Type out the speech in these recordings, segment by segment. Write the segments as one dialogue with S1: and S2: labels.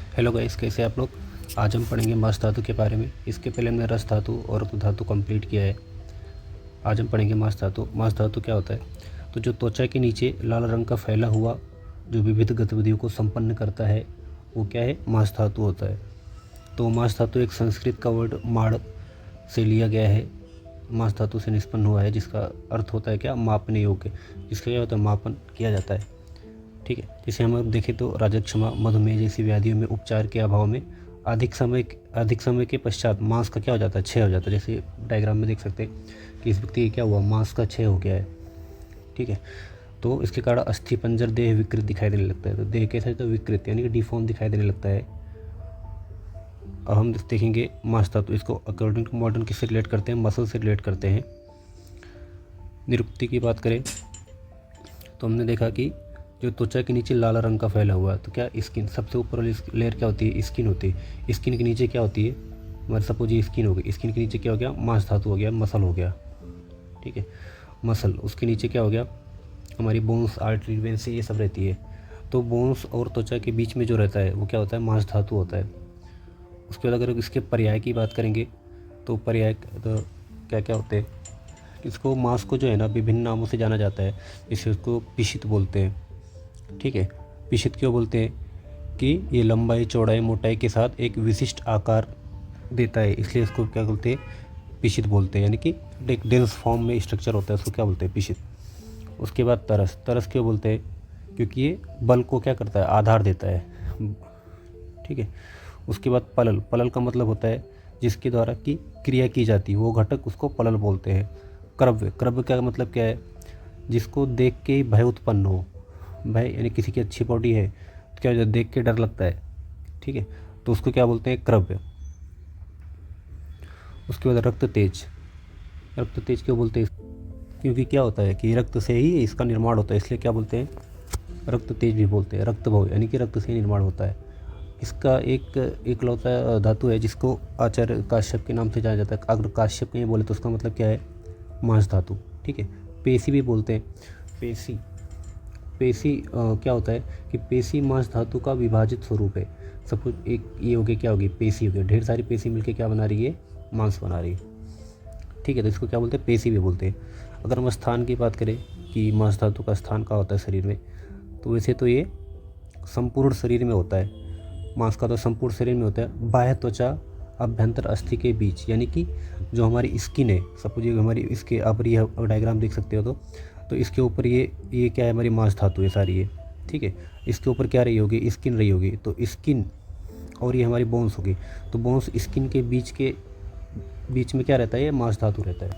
S1: Hello guys, कैसे आप लोग। आज हम पढ़ेंगे मांस धातु के बारे में। इसके पहले हमने रस धातु और रक्त धातु कंप्लीट किया है। आज हम पढ़ेंगे मांस धातु। मांस धातु क्या होता है? तो जो त्वचा के नीचे लाल रंग का फैला हुआ जो विविध गतिविधियों को संपन्न करता है वो क्या है? मांस धातु होता है। तो मांस धातु एक संस्कृत का वर्ड माड़ से लिया गया है। मांस धातु से निष्पन्न हुआ है, जिसका अर्थ होता है क्या? मापने योग्य। जिसका क्या होता है? मापन किया जाता है। ठीक है। जैसे हम अब देखें तो राजक्षमा, मधुमेह जैसी व्याधियों में उपचार के अभाव में अधिक समय के पश्चात मांस का क्या हो जाता है? क्षय हो जाता है। जैसे डायग्राम में देख सकते हैं कि इस व्यक्ति क्या हुआ? मांस का क्षय हो गया है। ठीक है। तो इसके कारण अस्थि पंजर देह विकृत दिखाई देने लगता है। तो देह कैसा है? तो विकृत यानी कि डिफॉर्म दिखाई देने लगता है। अब हम देखेंगे मांस धातु, इसको अकॉर्डिंग टू मॉडर्न किससे रिलेट करते हैं? मसल से रिलेट करते हैं। निरुक्ति की बात करें तो हमने देखा कि जो त्वचा के नीचे लाल रंग का फैला हुआ है, तो क्या स्किन, सबसे ऊपर वाली लेयर क्या होती है? स्किन होती है। स्किन के नीचे क्या होती है? हमारे सपोज ये स्किन हो गई, स्किन के नीचे क्या हो गया? मांस धातु हो गया, मसल हो गया। ठीक है, मसल। उसके नीचे क्या हो गया? हमारी बोन्स, आर्टरी, वेन्स ये सब रहती है। तो बोन्स और त्वचा के बीच में जो रहता है वो क्या होता है? मांस धातु होता है। उसके बाद अगर इसके पर्याय की बात करेंगे तो पर्याय तो क्या क्या होते हैं? इसको मांस को जो है ना विभिन्न नामों से जाना जाता है। जैसे उसको पिशित बोलते हैं। ठीक है, पिशित क्यों बोलते हैं? कि ये लंबाई, चौड़ाई, मोटाई के साथ एक विशिष्ट आकार देता है, इसलिए इसको क्या बोलते हैं? पिशित बोलते हैं। यानी कि एक डेंस फॉर्म में स्ट्रक्चर होता है, उसको क्या बोलते हैं? पिशित। उसके बाद तरस। तरस क्यों बोलते हैं? क्योंकि ये बल को क्या करता है? आधार देता है। ठीक है। उसके बाद पलल। पलल का मतलब होता है जिसके द्वारा की क्रिया की जाती है, वो घटक, उसको पलल बोलते हैं। क्रव्य। क्रव्य का मतलब क्या है? जिसको देख के भय उत्पन्न हो। भय यानी किसी की अच्छी बॉडी है तो क्या हो जाता है? देख के डर लगता है। ठीक है, तो उसको क्या बोलते हैं? क्रव्य। उसके बाद रक्त तेज। रक्त तेज क्यों बोलते हैं? क्योंकि क्या होता है कि रक्त से ही इसका निर्माण होता है, इसलिए क्या बोलते हैं? रक्त तेज भी बोलते हैं। रक्त भव यानी कि रक्त से ही निर्माण होता है। इसका एक एकलौता धातु है जिसको आचार्य काश्यप के नाम से जाना जाता है। अगर काश्यप कहीं बोले तो उसका मतलब क्या है? मांस धातु। ठीक है। पेशी भी बोलते हैं। पेशी। पेशी क्या होता है कि पेशी मांस धातु का विभाजित स्वरूप है। सपोज एक ये हो गया, क्या हो गई? पेशी हो गया। ढेर सारी पेशी मिलके क्या बना रही है? मांस बना रही है। ठीक है, तो इसको क्या बोलते हैं? पेशी भी बोलते हैं। अगर हम स्थान की बात करें कि मांस धातु का स्थान कहाँ होता है शरीर में, तो वैसे तो ये संपूर्ण शरीर में होता है। मांस का तो संपूर्ण शरीर में होता है। बाह्य त्वचा, अभ्यंतर अस्थि के बीच, यानी कि जो हमारी स्किन है, सपोज ये हमारी, इसके आप ये डायग्राम देख सकते हो तो इसके ऊपर ये क्या है? हमारी मांस धातु है सारी ये। ठीक है, इसके ऊपर क्या रही होगी? स्किन रही होगी। तो स्किन और ये हमारी बोन्स होगी। तो बोन्स स्किन के बीच में क्या रहता है? ये मांस धातु रहता है।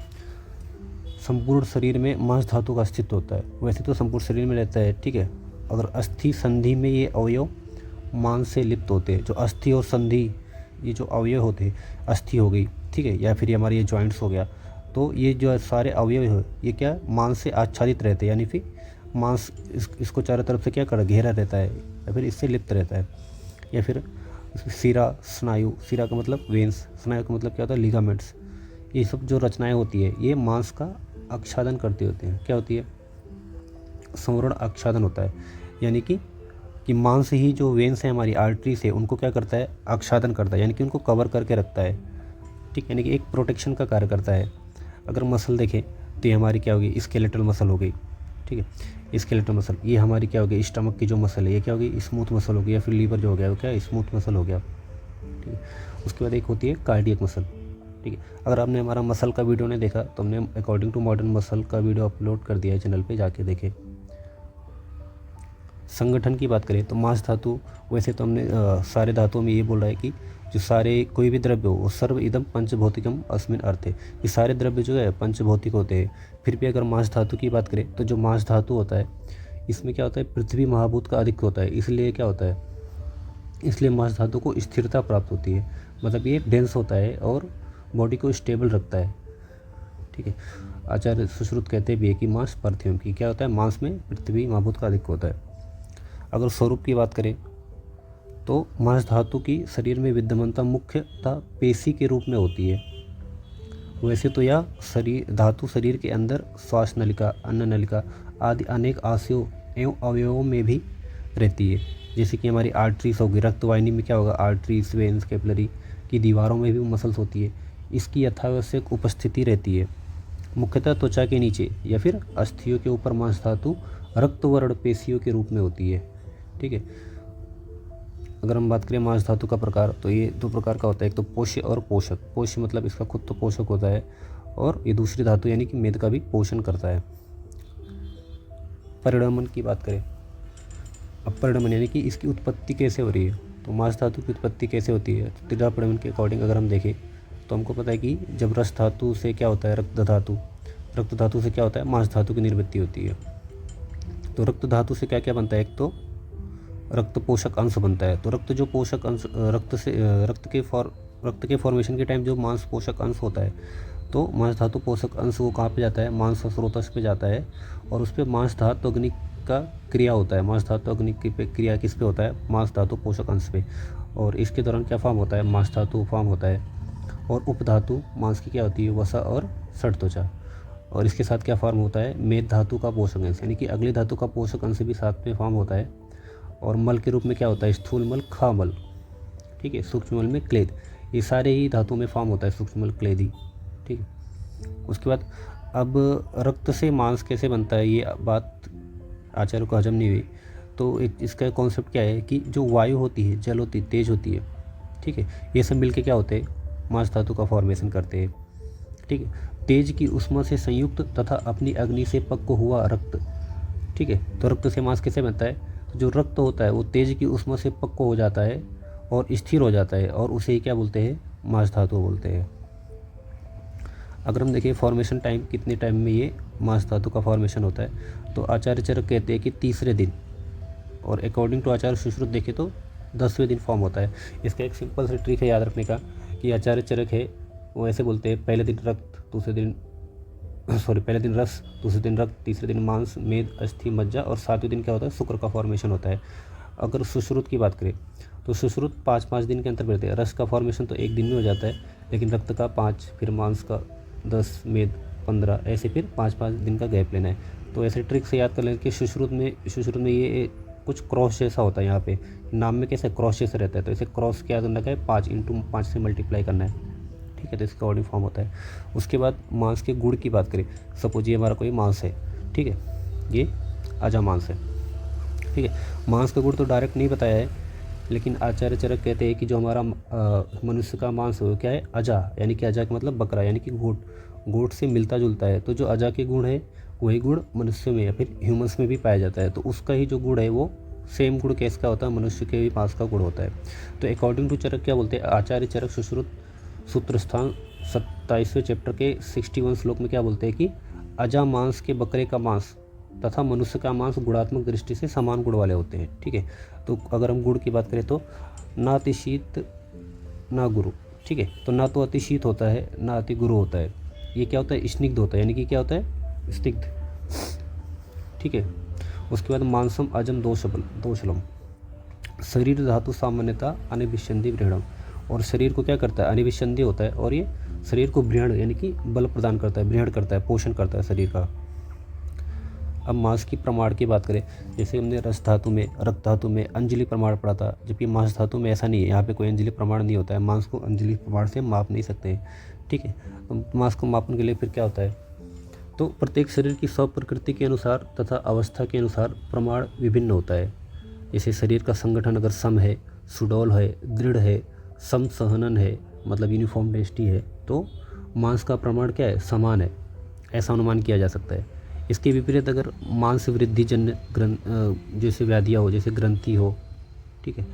S1: संपूर्ण शरीर में मांस धातु का अस्तित्व होता है। वैसे तो संपूर्ण शरीर में रहता है। ठीक है, अगर अस्थि संधि में ये अवयव मांस से लिप्त होते हैं, जो अस्थि और संधि ये जो अवयव होते हैं, अस्थि हो गई, ठीक है, या फिर ये हमारे ये जॉइंट्स हो गया, तो ये जो सारे अवयव है ये क्या? मांस से आच्छादित रहते हैं। यानी फिर मांस इसको चारों तरफ से क्या कर घेरा रहता है, या फिर इससे लिप्त रहता है। या फिर सिरा, स्नायु। सिरा का मतलब वेन्स, स्नायु का मतलब क्या होता है? लिगामेंट्स। ये सब जो रचनाएं होती है ये मांस का आच्छादन करती होती हैं। क्या होती है? संवरण आच्छादन होता है। यानी कि मांस ही जो वेन्स हैं हमारी, आर्टरी से, उनको क्या करता है? आच्छादन करता है, यानी कि उनको कवर करके रखता है। ठीक, यानी कि एक प्रोटेक्शन का कार्य करता है। अगर मसल देखें तो ये हमारी क्या होगी? स्केलेटल मसल हो गई। ठीक है, स्केलेटल मसल। ये हमारी क्या होगी? स्टमक की जो मसल है ये क्या होगी? स्मूथ मसल होगी। या फिर लीवर जो हो गया वो क्या? स्मूथ मसल हो गया। ठीक है, उसके बाद एक होती है कार्डियक मसल। ठीक है, अगर आपने हमारा मसल का वीडियो नहीं देखा तो हमने अकॉर्डिंग टू मॉडर्न मसल का वीडियो अपलोड कर दिया है चैनल पे, जाके देखें। संगठन की बात करें तो मांस धातु, वैसे तो हमने सारे धातुओं में ये बोल रहा है कि जो सारे कोई भी द्रव्य हो वो सर्व इदम पंचभौतिकम अस्मिन अर्थे। ये सारे द्रव्य जो है पंचभौतिक होते हैं। फिर भी अगर मांस धातु की बात करें तो जो मांस धातु होता है इसमें क्या होता है? पृथ्वी महाभूत का अधिक होता है। इसलिए क्या होता है? इसलिए मांस धातु को स्थिरता प्राप्त होती है। मतलब ये डेंस होता है और बॉडी को स्टेबल रखता है। ठीक है, आचार्य सुश्रुत कहते भी है कि मांस पार्थिव की क्या होता है? मांस में पृथ्वी महाभूत का अधिक होता है। अगर स्वरूप की बात करें तो मांस धातु की शरीर में विद्यमानता मुख्यतः पेशी के रूप में होती है। वैसे तो यह धातु शरीर के अंदर श्वास नलिका, अन्न नलिका आदि अनेक आशयों एवं अवयवों में भी रहती है। जैसे कि हमारी आर्टरीज होगी, रक्तवाहिनी में क्या होगा, आर्टरीज, वेन्स, कैपिलरी की दीवारों में भी मसल्स होती है। इसकी यथावश्यक उपस्थिति रहती है। मुख्यतः त्वचा के नीचे या फिर अस्थियों के ऊपर मांस धातु रक्तवर्ण पेशियों के रूप में होती है। ठीक है, अगर हम बात करें मांस धातु का प्रकार, तो ये दो प्रकार का होता है, एक तो पोष्य और पोषक। पोष्य मतलब इसका खुद तो पोषक होता है, और ये दूसरी धातु यानी कि मेद का भी पोषण करता है। परिणमन की बात करें, अब परिणमन यानी कि इसकी उत्पत्ति कैसे हो रही है, तो मांस धातु की उत्पत्ति कैसे होती है। तो त्रिधा परिणमन के अकॉर्डिंग अगर हम देखें तो हमको पता है कि जब रस धातु से क्या होता है, रक्त धातु से क्या होता है, मांस धातु की निर्मित होती है। तो रक्त धातु से क्या क्या बनता है, एक तो रक्त पोषक अंश बनता है। तो रक्त जो पोषक अंश रक्त के फॉर्मेशन के टाइम जो मांस पोषक अंश होता है, तो मांस धातु पोषक अंश वो कहाँ पे जाता है, मांस स्रोतस पे जाता है, और उस पर मांस धातु अग्नि का क्रिया होता है। मांस धातु अग्नि की क्रिया किस पे होता है, मांस धातु पोषक अंश पे। और इसके दौरान क्या फॉर्म होता है, मांस धातु फॉर्म होता है। और उपधातु मांस की क्या होती है, वसा और षट त्वचा। और इसके साथ क्या फॉर्म होता है, मेद धातु का पोषक अंश, यानी कि अगली धातु का पोषक अंश भी साथ में फॉर्म होता है। और मल के रूप में क्या होता है, स्थूल मल, खामल, ठीक है, सूक्ष्म मल में क्लेद। ये सारे ही धातु में फॉर्म होता है, सूक्ष्म मल, क्लेद ही। ठीक है, उसके बाद अब रक्त से मांस कैसे बनता है, ये बात आचार्य को हजम नहीं हुई। तो एक इसका कॉन्सेप्ट क्या है कि जो वायु होती है, जल होती है, तेज होती है, ठीक है, ये सब मिलके क्या होते हैं, मांस धातु का फॉर्मेशन करते हैं। ठीक है, तेज की उष्मा से संयुक्त तथा अपनी अग्नि से पक्व हुआ रक्त। ठीक है, तो रक्त से मांस कैसे बनता है, तो जो रक्त होता है वो तेज की उष्मा से पक्व हो जाता है और स्थिर हो जाता है, और उसे क्या बोलते हैं, मांस धातु बोलते हैं। अगर हम देखें फॉर्मेशन टाइम, कितने टाइम में ये मांस धातु का फॉर्मेशन होता है, तो आचार्य चरक कहते हैं कि तीसरे दिन, और अकॉर्डिंग टू आचार्य सुश्रुत देखें तो 10वें दिन फॉर्म होता है। इसका एक सिंपल सा ट्रिक है याद रखने का, कि आचार्य चरक है वो ऐसे बोलते हैं, पहले दिन रक्त, पहले दिन रस, दूसरे दिन रक्त, तीसरे दिन मांस, मेद, अस्थि, मज्जा, और 7वें दिन क्या होता है, शुक्र का फॉर्मेशन होता है। अगर सुश्रुत की बात करें तो सुश्रुत 5-5 दिन के अंतर बढ़ते हैं। रस का फॉर्मेशन तो एक दिन में हो जाता है, लेकिन रक्त का 5, फिर मांस का 10, मेद 15, ऐसे फिर 5-5 दिन का गैप लेना है। तो ऐसे ट्रिक से याद कर लें कि सुश्रुत में ये कुछ क्रॉस जैसा होता है, यहाँ पे नाम में कैसे क्रॉस जैसा रहता है, तो इसे क्रॉस क्या करना है, 5 से मल्टीप्लाई करना है। ठीक है, तो इसका अकॉर्डिंग फॉर्म होता है। उसके बाद मांस के गुण की बात करें, सपोज ये हमारा कोई मांस है, ठीक है, ये अजा मांस है, ठीक है, मांस का गुण तो डायरेक्ट नहीं बताया है, लेकिन आचार्य चरक कहते हैं कि जो हमारा मनुष्य का मांस है वो क्या है, अजा, यानी कि अजा का मतलब बकरा, यानी कि गोट से मिलता जुलता है। तो जो अजा के गुण है वही गुण मनुष्य में या फिर ह्यूमंस में भी पाया जाता है। तो उसका ही जो गुण है वो सेम गुण कैसका होता है, मनुष्य के भी मांस का गुण होता है। तो अकॉर्डिंग टू चरक क्या बोलते हैं, आचार्य चरक सुश्रुत सूत्र स्थान 27वें चैप्टर के 61 श्लोक में क्या बोलते हैं कि अजा मांस के बकरे का मांस तथा मनुष्य का मांस गुणात्मक दृष्टि से समान गुण वाले होते हैं। ठीक है, तो अगर हम गुण की बात करें तो ना अतिशीत ना गुरु, ठीक है, तो ना तो अतिशीत होता है ना अति गुरु होता है। ये क्या होता है, स्निग्ध होता है, यानी कि क्या होता है, स्निग्ध। ठीक है, उसके बाद मांसम अजम दोषलम, शरीर धातु सामान्यता अनिविशंधि वृहणम, और शरीर को क्या करता है, अनिविशंधि होता है, और ये शरीर को वृहण यानी कि बल प्रदान करता है, वृहण करता है, पोषण करता है शरीर का। अब मांस की प्रमाण की बात करें, जैसे हमने रस धातु में, रक्त धातु में अंजलि प्रमाण पढ़ा था, जबकि मांस धातु में ऐसा नहीं है, यहाँ पे कोई अंजलि प्रमाण नहीं होता है, मांस को अंजलि प्रमाण से माप नहीं सकते। ठीक है, तो मांस को मापने के लिए फिर क्या होता है, तो प्रत्येक शरीर की स्व प्रकृति के अनुसार तथा अवस्था के अनुसार प्रमाण विभिन्न होता है। जैसे शरीर का संगठन अगर सम है, सुडौल है, दृढ़ है, समसहनन है, मतलब यूनिफॉर्म डेंसिटी है, तो मांस का प्रमाण क्या है, समान है, ऐसा अनुमान किया जा सकता है। इसके विपरीत अगर मांस वृद्धि जन्य जैसे व्याधियाँ हो, जैसे ग्रंथि हो, ठीक है,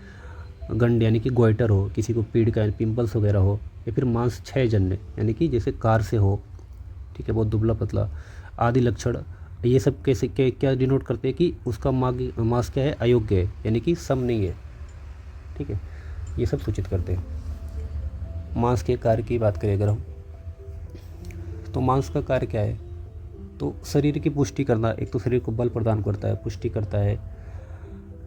S1: गंड यानी कि गोइटर हो, किसी को पीड़ पिंपल्स वगैरह हो, या फिर मांस क्षय जन्य यानी कि जैसे कार से हो, ठीक है, बहुत दुबला पतला आदि लक्षण, ये सब कैसे क्या डिनोट करते हैं कि उसका मांस क्या है, अयोग्य है, यानी कि सम नहीं है। ठीक है, ये सब सूचित करते हैं। मांस के कार्य की बात करें अगर हम, तो मांस का कार्य क्या है, तो शरीर की पुष्टि करना, एक तो शरीर को बल प्रदान करता है, पुष्टि करता है।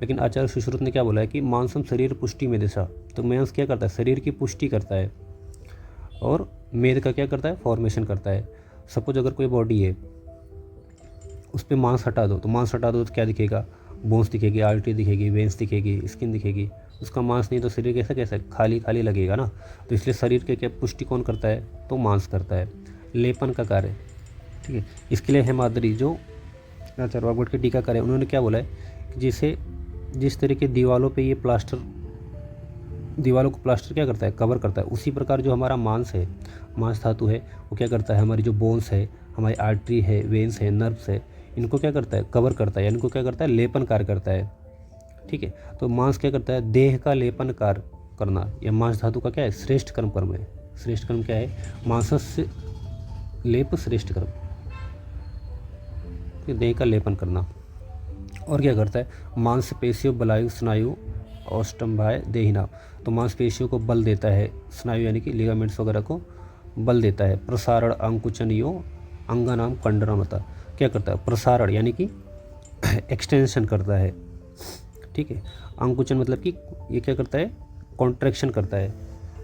S1: लेकिन आचार्य सुश्रुत ने क्या बोला है कि मांसम शरीर पुष्टि में दिशा, तो मांस क्या करता है, शरीर की पुष्टि करता है, और मेद का क्या करता है, फॉर्मेशन करता है। सपोज अगर कोई बॉडी है उस पर मांस हटा दो, तो मांस हटा दो तो क्या दिखेगा, बोन्स दिखेगी, आर्टरी दिखेगी, वेन्स दिखेगी, स्किन दिखेगी, उसका मांस नहीं तो शरीर कैसा कैसा खाली खाली लगेगा ना। तो इसलिए शरीर के क्या पुष्टि कौन करता है, तो मांस करता है, लेपन का कार्य। ठीक है, इसके लिए हेमाद्री जो आचार्य वाग्भट के टीकाकार है उन्होंने क्या बोला है कि जैसे जिस तरह के दीवारों पे ये प्लास्टर, दीवारों को प्लास्टर क्या करता है, कवर करता है, उसी प्रकार जो हमारा मांस है, मांस धातु है, वो क्या करता है, हमारी जो बोन्स है, हमारी आर्टरी है, वेन्स है, नर्व्स है, इनको क्या करता है, कवर करता है, यानी इनको क्या करता है, लेपन कार्य करता है। ठीक है, तो मांस क्या करता है, देह का लेपन कार्य करना, यह मांस धातु का क्या है, श्रेष्ठ कर्म है। श्रेष्ठ कर्म क्या है, मांसस्य लेप श्रेष्ठ कर्म, देह का लेपन करना। और क्या करता है, मांसपेशियों बलायु स्नायु औष्टम्भाय देहिना, तो मांसपेशियों को बल देता है, स्नायु यानी कि लिगामेंट्स वगैरह को बल देता है। प्रसारण अंकुचनियो अंगानाम कंडरमता, क्या करता है, प्रसारण यानी कि एक्सटेंशन करता है। ठीक है, अंकुचन मतलब कि ये क्या करता है, कॉन्ट्रैक्शन करता है।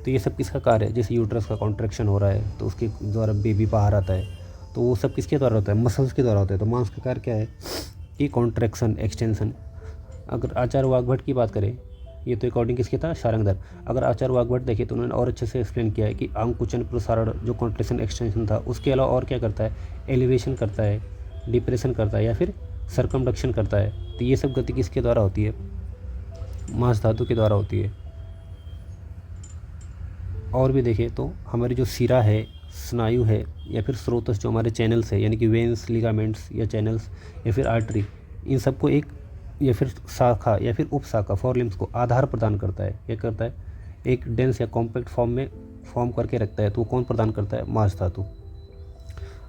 S1: तो ये सब किसका कार्य है, जैसे यूट्रस का कॉन्ट्रैक्शन हो रहा है तो उसके द्वारा बेबी बाहर आता है, तो वो सब किसके द्वारा होता है, मसल्स के द्वारा होता है। तो मांस का कार्य क्या है कि कॉन्ट्रैक्शन, एक्सटेंशन। अगर आचार्य वाग्भट की बात करें, ये तो अकॉर्डिंग किसके था, शारंगधर। अगर आचार्य वाग्भट देखें तो उन्होंने और अच्छे से एक्सप्लेन किया है कि अंकुचन प्रसारण जो कॉन्ट्रैक्शन एक्सटेंशन था, उसके अलावा और क्या करता है, एलिवेशन करता है, डिप्रेशन करता है, या फिर सर्कमडक्शन करता है। तो ये सब गति किसके द्वारा होती है, मांस धातु के द्वारा होती है। और भी देखें तो हमारी जो सिरा है, स्नायु है, या फिर स्रोतस जो हमारे चैनल्स है, यानी कि वेन्स, लिगामेंट्स या चैनल्स, या फिर आर्टरी, इन सबको एक या फिर शाखा या फिर उपशाखा फॉरलिम्स को आधार प्रदान करता है। क्या करता है, एक डेंस या कॉम्पैक्ट फॉर्म में फॉर्म करके रखता है। तो वो कौन प्रदान करता है, मांस धातु।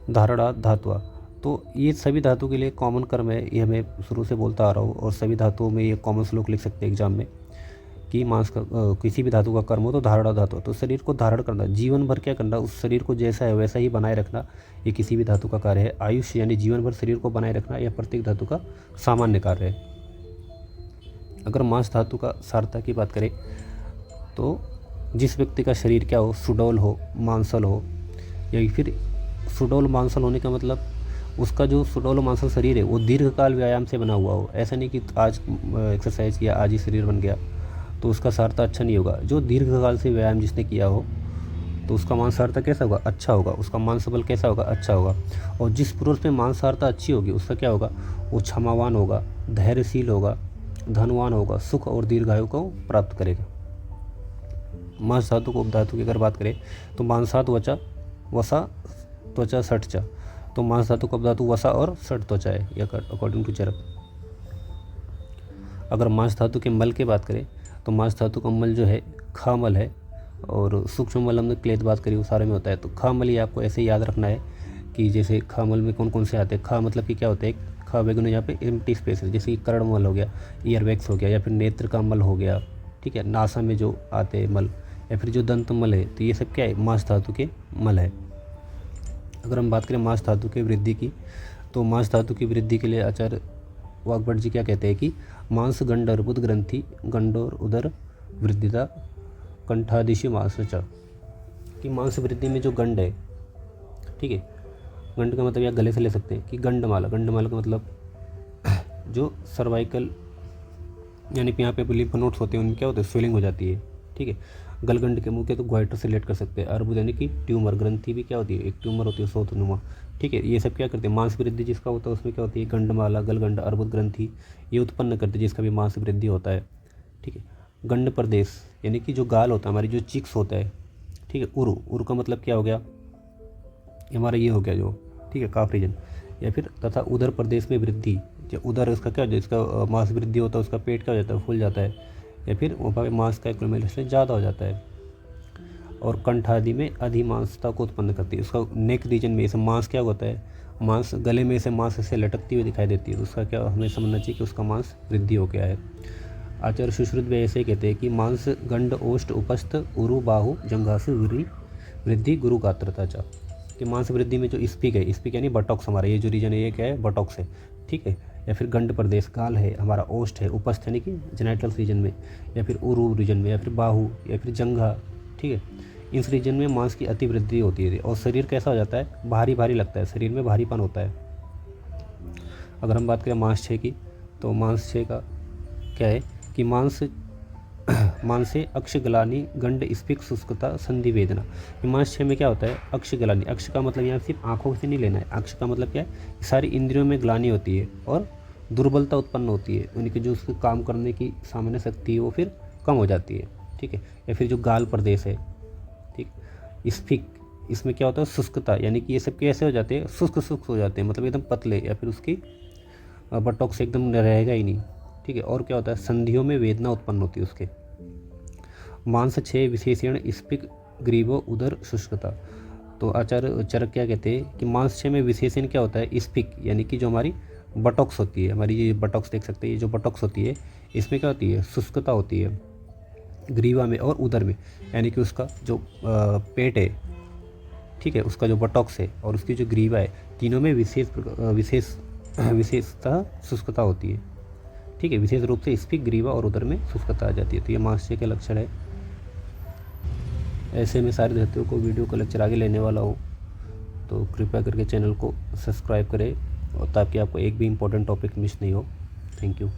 S1: धारणा धातुआ, तो ये सभी धातु के लिए कॉमन कर्म है, ये हमें शुरू से बोलता आ रहा हूँ, और सभी धातुओं में ये कॉमन श्लोक लिख सकते हैं एग्जाम में कि मांस का किसी भी धातु का कर्म हो तो धारणा धातु, तो शरीर को धारण करना, जीवन भर क्या करना, उस शरीर को जैसा है वैसा ही बनाए रखना, ये किसी भी धातु का कार्य है। आयुष्य यानी जीवन भर शरीर को बनाए रखना, यह प्रत्येक धातु का सामान्य कार्य है। अगर मांस धातु का सारता की बात करें तो जिस व्यक्ति का शरीर क्या हो, सुडौल हो, मांसल हो, या फिर सुडौल मांसल होने का मतलब उसका जो सुडौल मांसल शरीर है वो दीर्घकाल व्यायाम से बना हुआ हो। ऐसा नहीं कि आज एक्सरसाइज किया आज ही शरीर बन गया, तो उसका सारता अच्छा नहीं होगा। जो दीर्घकाल से व्यायाम जिसने किया हो तो उसका मांसाहारता कैसा होगा, अच्छा होगा, उसका मांस बल कैसा होगा, अच्छा होगा। और जिस पुरुष में मांसाहारता अच्छी होगी उसका क्या होगा, वो क्षमावान होगा, धैर्यशील होगा, धनवान होगा, सुख और दीर्घायु को प्राप्त करेगा। मांस धातु को उपधातु की अगर बात करें तो मांसात वचा वसा त्वचा सठचा, तो मांस धातु का उपधातु वसा और सठ त्वचा है, यह अकॉर्डिंग टू चरक। अगर मांस धातु के मल की बात करें तो मांस धातु का मल जो है खामल है, और सूक्ष्म मल हमने क्लेद बात करी वो सारे में होता है। तो खामल ये आपको ऐसे याद रखना है कि जैसे खामल में कौन कौन से आते हैं। खा मतलब कि क्या होता है, खा वेगुन यहाँ पे एम्प्टी स्पेस है, जैसे कि कर्ण मल हो गया, ईयर वैक्स हो गया, या फिर नेत्र का मल हो गया। ठीक है, नासा में जो आते हैं मल, या फिर जो दंत मल है, तो ये सब क्या है, मांस धातु के मल है। अगर हम बात करें मांस धातु की वृद्धि की, तो मांस धातु की वृद्धि के लिए आचार्य वाग्भट जी क्या कहते हैं कि मांस गंड अर्बुद ग्रंथि गंडोर उदर वृद्धिता कंठादिशि मांसचा, कि मांस वृद्धि में जो गंड है, ठीक है, गंड का मतलब या गले से ले सकते हैं कि गंडमाला, गंडमाला का मतलब जो सर्वाइकल यानी कि यहाँ पे लिम्फ नोड्स होते हैं उनमें क्या होता है, स्वेलिंग हो जाती है। ठीक है, गलगंड के मुंह के तो ग्वाइटर से रिलेट कर सकते हैं। अर्बुद यानी कि ट्यूमर, ग्रंथि भी क्या होती है, एक ट्यूमर होती है सोतनुमा। ठीक है, ये सब क्या करते हैं, मांस वृद्धि जिसका होता है उसमें क्या होती है, गंडमाला, गलगंड, अर्बुद ग्रंथि ये उत्पन्न करते हैं जिसका भी मांस वृद्धि होता है। ठीक है, गंड प्रदेश यानी कि जो गाल होता है, हमारी जो चिक्स होता है। ठीक है, उरु, उरु का मतलब क्या हो गया, हमारा ये हो गया जो, ठीक है, काफ रीजन। या फिर तथा उदर प्रदेश में वृद्धि, जो उदर उसका क्या हो जाए, इसका मांस वृद्धि होता है, उसका पेट क्या हो जाता है, फूल जाता है, या फिर वहाँ पे मांस का एक्यूमुलेशन ज़्यादा हो जाता है। और कंठ आदि में अधिमांसता को उत्पन्न करती है। उसका नेक रीजन में ऐसे मांस क्या होता है, मांस गले में से मांस ऐसे लटकती हुई दिखाई देती है, तो उसका क्या हमें समझना चाहिए कि उसका मांस वृद्धि हो गया है। आचार्य सुश्रुत भी ऐसे कहते हैं कि मांस गंड ओष्ठ उपस्थ उरु बाहु जंघासु वृद्धि गुरु गात्रता चा, कि मांस वृद्धि में जो स्पीक है, स्पीक यानी बटॉक्स, हमारा ये जो रीजन है ये क्या है, बटॉक्स है। ठीक है, या फिर गंड प्रदेश गाल है, हमारा ओष्ठ है, उपस्थ यानी कि जेनाइटल रीजन में, या फिर उरु रीजन में, या फिर बाहु, या फिर जंघा। ठीक है, इस रीजन में मांस की अति वृद्धि होती है और शरीर कैसा हो जाता है, भारी भारी लगता है, शरीर में भारीपन होता है। अगर हम बात करें मांस 6 की, तो मांसक्षय का क्या है कि मांसे अक्षगलानी गंड स्फिक शुष्कता संधि वेदना। मांसक्षय में क्या होता है, अक्षगलानी, अक्ष का मतलब यहाँ सिर्फ आंखों से नहीं लेना है, अक्ष का मतलब क्या है, सारी इंद्रियों में ग्लानि होती है और दुर्बलता उत्पन्न होती है, उनकी जो उसके काम करने की सामान्य शक्ति है वो फिर कम हो जाती है, ठीक है। या फिर जो गाल प्रदेश है, ठीक, स्फिक, इसमें क्या होता है, शुष्कता, यानी कि ये सब कैसे हो जाते हैं, शुष्क हो जाते हैं, मतलब एकदम पतले, या फिर उसकी बटॉक से एकदम रहेगा ही नहीं, ठीक है। और क्या होता है, संधियों में वेदना उत्पन्न होती है उसके। मांस क्षय विशेषण स्फिक ग्रीवो उदर शुष्कता। तो आचार्य चरक क्या कहते हैं कि मांस क्षय में विशेषण क्या होता है, स्फिक, यानी कि जो हमारी बटॉक्स होती है, हमारी ये बटॉक्स देख सकते हैं, ये जो बटॉक्स होती है इसमें क्या होती है, शुष्कता होती है ग्रीवा में और उदर में, यानी कि उसका जो पेट है, ठीक है, उसका जो बटॉक्स है और उसकी जो ग्रीवा है, तीनों में विशेषता शुष्कता होती है, ठीक है। विशेष रूप से स्फिक, ग्रीवा और उदर में शुष्कता आ जाती है। तो ये मांसक्षय के लक्षण है। ऐसे में सारे धातुओं को वीडियो का लेक्चर आगे लेने वाला हूँ, तो कृपया करके चैनल को सब्सक्राइब करें और ताकि आपको एक भी इम्पोर्टेंट टॉपिक मिस नहीं हो। Thank you.